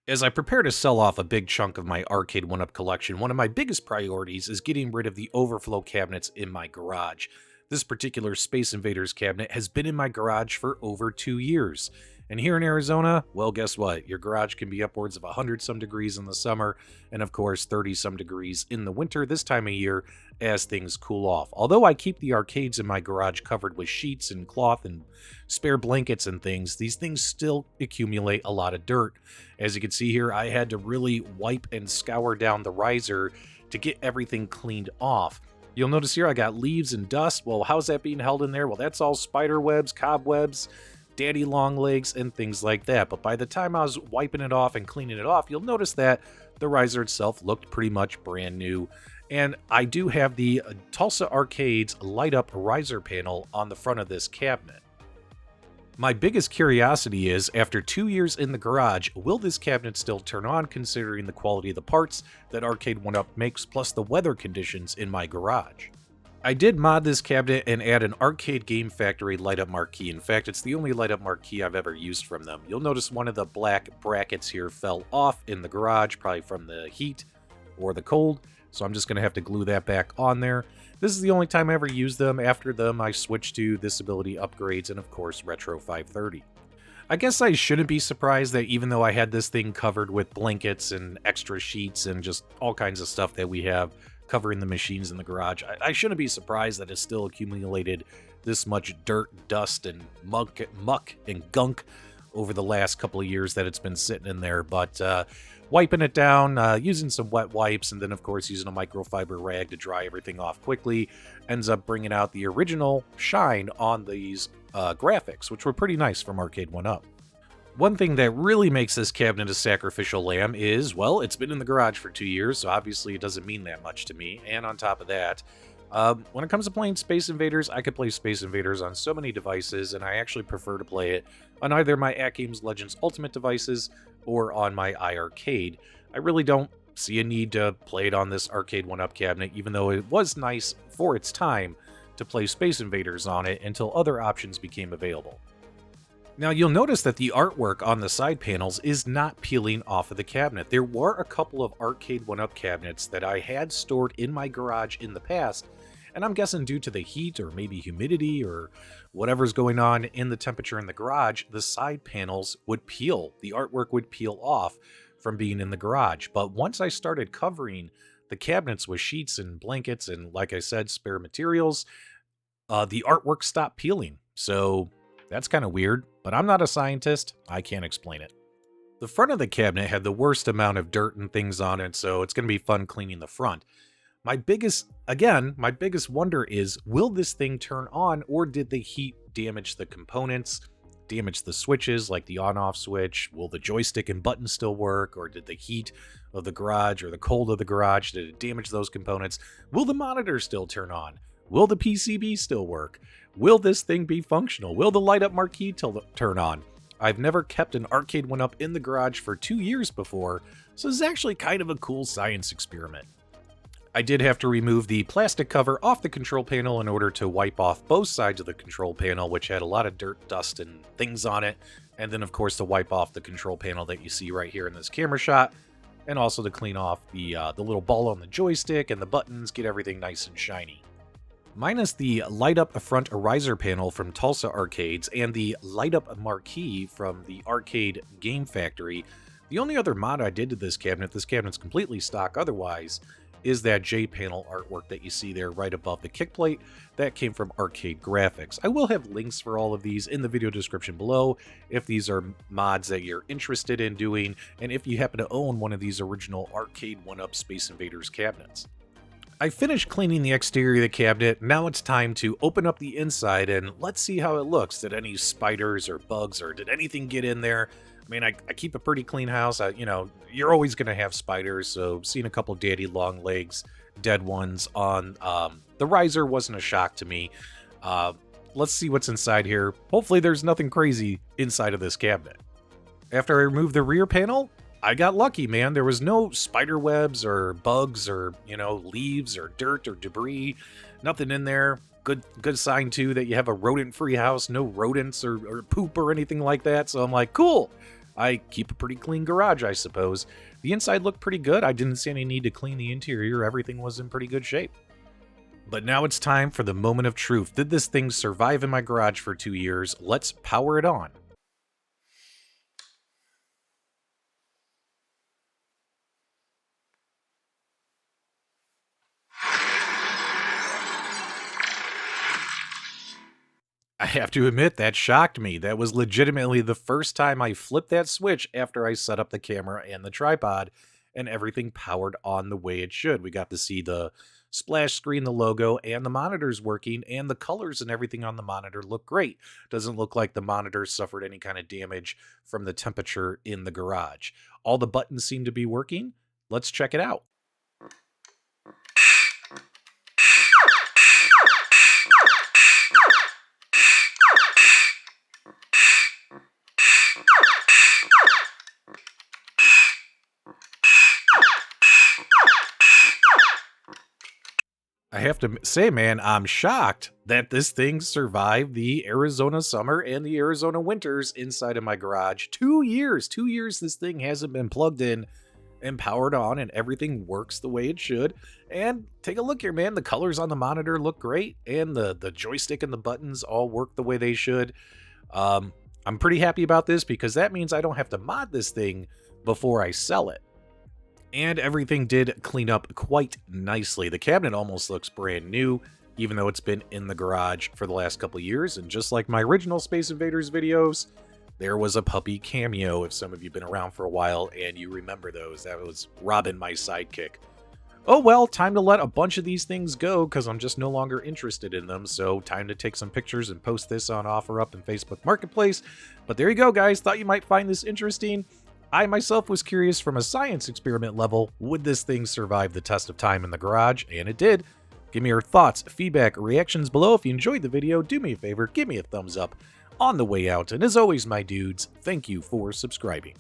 As I prepare to sell off a big chunk of my Arcade1Up collection, one of my biggest priorities is getting rid of the overflow cabinets in my garage. This particular Space Invaders cabinet has been in my garage for over 2 years. And here in Arizona, well, guess what? Your garage can be upwards of 100 some degrees in the summer, and of course 30 some degrees in the winter this time of year as things cool off. Although I keep the arcades in my garage covered with sheets and cloth and spare blankets and things, these things still accumulate a lot of dirt. As you can see here, I had to really wipe and scour down the riser to get everything cleaned off. You'll notice here I got leaves and dust. Well, how's that being held in there? Well, that's all spider webs, cobwebs, daddy long legs, and things like that. But by the time I was wiping it off and cleaning it off, you'll notice that the riser itself looked pretty much brand new. And I do have the Tulsa Arcades light up riser panel on the front of this cabinet. My biggest curiosity is, after 2 years in the garage, will this cabinet still turn on considering the quality of the parts that Arcade1Up makes plus the weather conditions in my garage? I did mod this cabinet and add an Arcade Game Factory light-up marquee. In fact, it's the only light-up marquee I've ever used from them. You'll notice one of the black brackets here fell off in the garage, probably from the heat or the cold, so I'm just going to have to glue that back on there. This is the only time I ever used them. After them, I switched to this ability upgrades and, of course, Retro 530. I guess I shouldn't be surprised that even though I had this thing covered with blankets and extra sheets and just all kinds of stuff that we have covering the machines in the garage, I shouldn't be surprised that it's still accumulated this much dirt, dust, and muck and gunk over the last couple of years that it's been sitting in there. But wiping it down, using some wet wipes, and then of course using a microfiber rag to dry everything off quickly, ends up bringing out the original shine on these GraphIx, which were pretty nice from Arcade1Up. One thing that really makes this cabinet a sacrificial lamb is, well, it's been in the garage for 2 years, so obviously it doesn't mean that much to me. And on top of that, when it comes to playing Space Invaders, I could play Space Invaders on so many devices, and I actually prefer to play it on either my AtGames Legends Ultimate devices or on my iArcade. I really don't see a need to play it on this Arcade1Up cabinet, even though it was nice for its time to play Space Invaders on it until other options became available. Now, you'll notice that the artwork on the side panels is not peeling off of the cabinet. There were a couple of Arcade1Up cabinets that I had stored in my garage in the past, and I'm guessing due to the heat or maybe humidity or whatever's going on in the temperature in the garage, the side panels would peel. The artwork would peel off from being in the garage. But once I started covering the cabinets with sheets and blankets and, like I said, spare materials, the artwork stopped peeling. So that's kind of weird, but I'm not a scientist. I can't explain it. The front of the cabinet had the worst amount of dirt and things on it, so it's going to be fun cleaning the front. My biggest wonder is, will this thing turn on, or did the heat damage the components, damage the switches like the on-off switch? Will the joystick and button still work, or did the heat of the garage or the cold of the garage, did it damage those components? Will the monitor still turn on? Will the PCB still work? Will this thing be functional? Will the light-up marquee turn on? I've never kept an Arcade1Up in the garage for 2 years before, so this is actually kind of a cool science experiment. I did have to remove the plastic cover off the control panel in order to wipe off both sides of the control panel, which had a lot of dirt, dust, and things on it. And then, of course, to wipe off the control panel that you see right here in this camera shot. And also to clean off the little ball on the joystick and the buttons, get everything nice and shiny. Minus the light-up front riser panel from Tulsa Arcades and the light-up marquee from the Arcade Game Factory, the only other mod I did to this cabinet's completely stock otherwise, is that J-panel artwork that you see there right above the kickplate. That came from Arcade GraphIx. I will have links for all of these in the video description below if these are mods that you're interested in doing, and if you happen to own one of these original Arcade1Up Space Invaders cabinets. I finished cleaning the exterior of the cabinet. Now it's time to open up the inside and let's see how it looks. Did any spiders or bugs or did anything get in there? I mean, I keep a pretty clean house. You're always going to have spiders, so seeing a couple daddy long legs, dead ones on the riser wasn't a shock to me. Let's see what's inside here. Hopefully there's nothing crazy inside of this cabinet. After I removed the rear panel, I got lucky, man. There was no spider webs or bugs or, leaves or dirt or debris. Nothing in there. Good sign, too, that you have a rodent-free house. No rodents or poop or anything like that. So I'm like, cool. I keep a pretty clean garage, I suppose. The inside looked pretty good. I didn't see any need to clean the interior. Everything was in pretty good shape. But now it's time for the moment of truth. Did this thing survive in my garage for 2 years? Let's power it on. I have to admit, that shocked me. That was legitimately the first time I flipped that switch after I set up the camera and the tripod, and everything powered on the way it should. We got to see the splash screen, the logo, and the monitors working, and the colors and everything on the monitor look great. Doesn't look like the monitor suffered any kind of damage from the temperature in the garage. All the buttons seem to be working. Let's check it out. I have to say, man, I'm shocked that this thing survived the Arizona summer and the Arizona winters inside of my garage. 2 years, 2 years this thing hasn't been plugged in and powered on, and everything works the way it should. And take a look here, man. The colors on the monitor look great, and the joystick and the buttons all work the way they should. I'm pretty happy about this because that means I don't have to mod this thing before I sell it. And everything did clean up quite nicely. The cabinet almost looks brand new, even though it's been in the garage for the last couple of years. And just like my original Space Invaders videos, there was a puppy cameo. If some of you have been around for a while and you remember those, that was Robin, my sidekick. Oh well, time to let a bunch of these things go because I'm just no longer interested in them. So time to take some pictures and post this on OfferUp and Facebook Marketplace. But there you go, guys. Thought you might find this interesting. I myself was curious from a science experiment level, would this thing survive the test of time in the garage? And it did. Give me your thoughts, feedback, or reactions below. If you enjoyed the video, do me a favor, give me a thumbs up on the way out. And as always, my dudes, thank you for subscribing.